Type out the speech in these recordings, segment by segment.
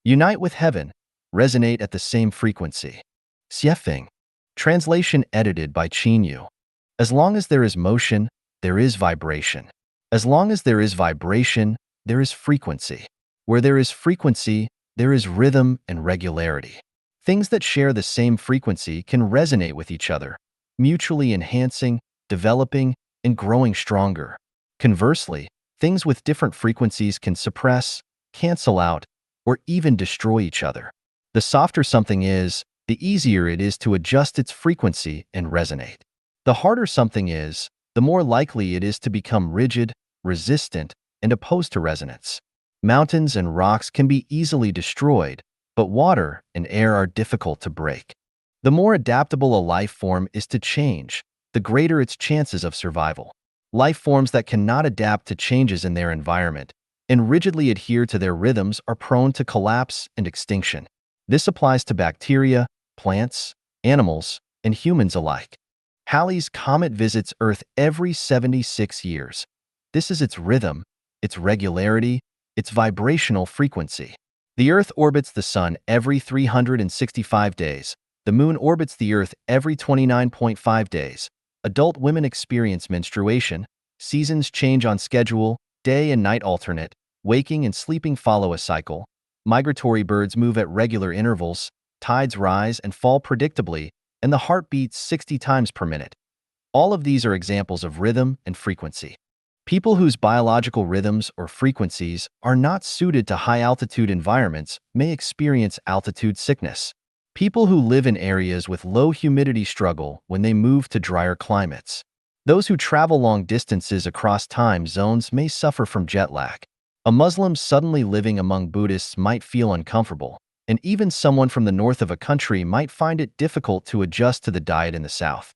Unite with heaven, resonate at the same frequency. Xiefeng. Translation edited by Qin Yu. As long as there is motion, there is vibration. As long as there is vibration, there is frequency. Where there is frequency, there is rhythm and regularity. Things that share the same frequency can resonate with each other, mutually enhancing, developing, and growing stronger. Conversely, things with different frequencies can suppress, cancel out, or even destroy each other. The softer something is, the easier it is to adjust its frequency and resonate. The harder something is, the more likely it is to become rigid, resistant, and opposed to resonance. Mountains and rocks can be easily destroyed, but water and air are difficult to break. The more adaptable a life form is to change, the greater its chances of survival. Life forms that cannot adapt to changes in their environment and rigidly adhere to their rhythms are prone to collapse and extinction. This applies to bacteria, plants, animals, and humans alike. Halley's Comet visits Earth every 76 years. This is its rhythm, its regularity, its vibrational frequency. The Earth orbits the Sun every 365 days. The Moon orbits the Earth every 29.5 days. Adult women experience menstruation. Seasons change on schedule. Day and night alternate. Waking and sleeping follow a cycle. Migratory birds move at regular intervals. Tides rise and fall predictably, and the heart beats 60 times per minute. All of these are examples of rhythm and frequency. People whose biological rhythms or frequencies are not suited to high-altitude environments may experience altitude sickness. People who live in areas with low humidity struggle when they move to drier climates. Those who travel long distances across time zones may suffer from jet lag. A Muslim suddenly living among Buddhists might feel uncomfortable, and even someone from the north of a country might find it difficult to adjust to the diet in the south.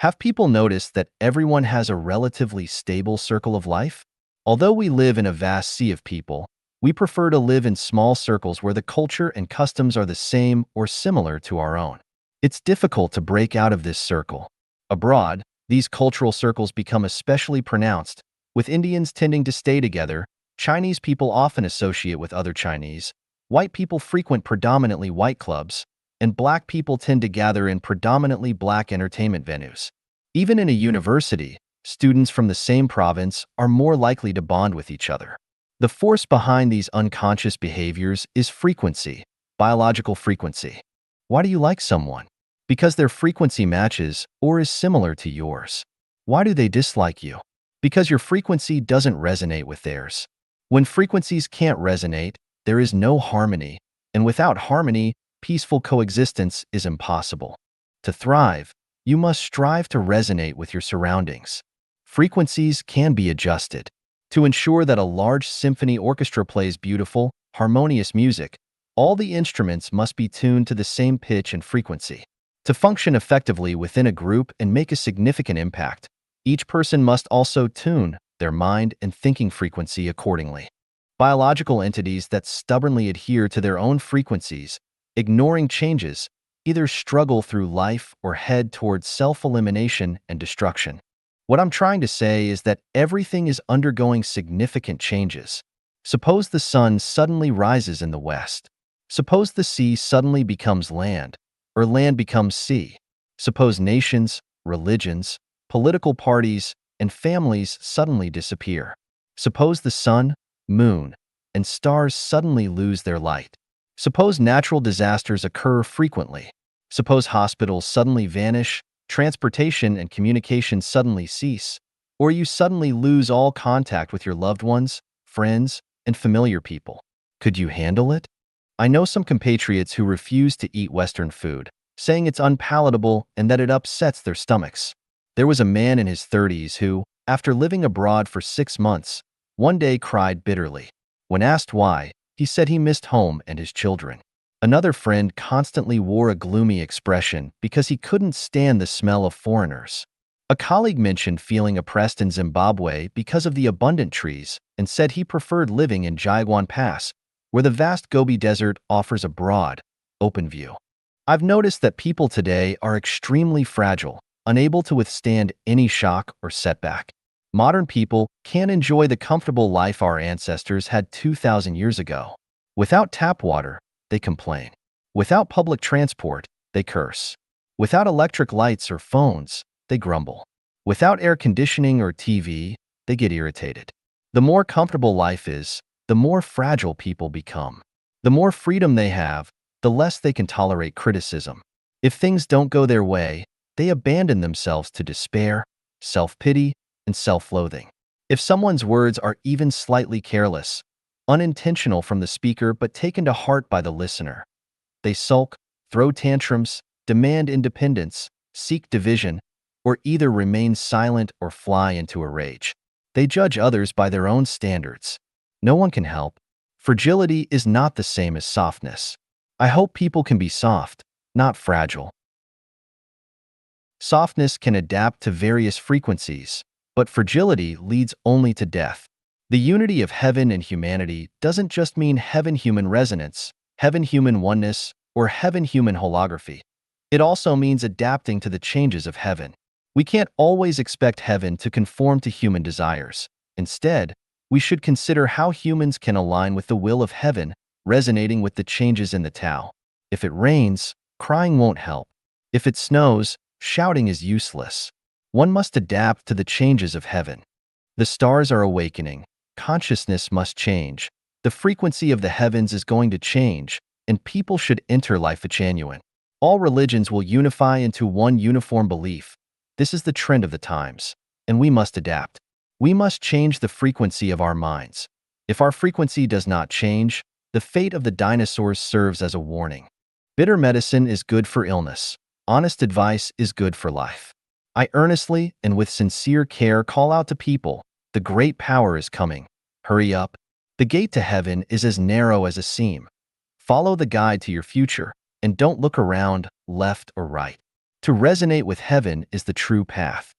Have people noticed that everyone has a relatively stable circle of life? Although we live in a vast sea of people, we prefer to live in small circles where the culture and customs are the same or similar to our own. It's difficult to break out of this circle. Abroad, these cultural circles become especially pronounced, with Indians tending to stay together. Chinese people often associate with other Chinese. White people frequent predominantly white clubs, and black people tend to gather in predominantly black entertainment venues. Even in a university, students from the same province are more likely to bond with each other. The force behind these unconscious behaviors is frequency, biological frequency. Why do you like someone? Because their frequency matches or is similar to yours. Why do they dislike you? Because your frequency doesn't resonate with theirs. When frequencies can't resonate, there is no harmony, and without harmony, peaceful coexistence is impossible. To thrive, you must strive to resonate with your surroundings. Frequencies can be adjusted. To ensure that a large symphony orchestra plays beautiful, harmonious music, all the instruments must be tuned to the same pitch and frequency. To function effectively within a group and make a significant impact, each person must also tune their mind and thinking frequency accordingly. Biological entities that stubbornly adhere to their own frequencies, ignoring changes, either struggle through life or head towards self-elimination and destruction. What I'm trying to say is that everything is undergoing significant changes. Suppose the sun suddenly rises in the west. Suppose the sea suddenly becomes land, or land becomes sea. Suppose nations, religions, political parties, and families suddenly disappear. Suppose the sun, moon, and stars suddenly lose their light. Suppose natural disasters occur frequently. Suppose hospitals suddenly vanish, transportation and communication suddenly cease, or you suddenly lose all contact with your loved ones, friends, and familiar people. Could you handle it? I know some compatriots who refuse to eat Western food, saying it's unpalatable and that it upsets their stomachs. There was a man in his 30s who, after living abroad for 6 months, one day cried bitterly. When asked why, he said he missed home and his children. Another friend constantly wore a gloomy expression because he couldn't stand the smell of foreigners. A colleague mentioned feeling oppressed in Zimbabwe because of the abundant trees and said he preferred living in Jaiguan Pass, where the vast Gobi Desert offers a broad, open view. I've noticed that people today are extremely fragile, unable to withstand any shock or setback. Modern people can't enjoy the comfortable life our ancestors had 2,000 years ago. Without tap water, they complain. Without public transport, they curse. Without electric lights or phones, they grumble. Without air conditioning or TV, they get irritated. The more comfortable life is, the more fragile people become. The more freedom they have, the less they can tolerate criticism. If things don't go their way, they abandon themselves to despair, self-pity, and self-loathing. If someone's words are even slightly careless, unintentional from the speaker but taken to heart by the listener, they sulk, throw tantrums, demand independence, seek division, or either remain silent or fly into a rage. They judge others by their own standards. No one can help. Fragility is not the same as softness. I hope people can be soft, not fragile. Softness can adapt to various frequencies, but fragility leads only to death. The unity of heaven and humanity doesn't just mean heaven-human resonance, heaven-human oneness, or heaven-human holography. It also means adapting to the changes of heaven. We can't always expect heaven to conform to human desires. Instead, we should consider how humans can align with the will of heaven, resonating with the changes in the Tao. If it rains, crying won't help. If it snows, shouting is useless. One must adapt to the changes of heaven. The stars are awakening. Consciousness must change. The frequency of the heavens is going to change, and people should enter life genuine. All religions will unify into one uniform belief. This is the trend of the times, and we must adapt. We must change the frequency of our minds. If our frequency does not change, the fate of the dinosaurs serves as a warning. Bitter medicine is good for illness. Honest advice is good for life. I earnestly and with sincere care call out to people, the great power is coming. Hurry up. The gate to heaven is as narrow as a seam. Follow the guide to your future, and don't look around, left or right. To resonate with heaven is the true path.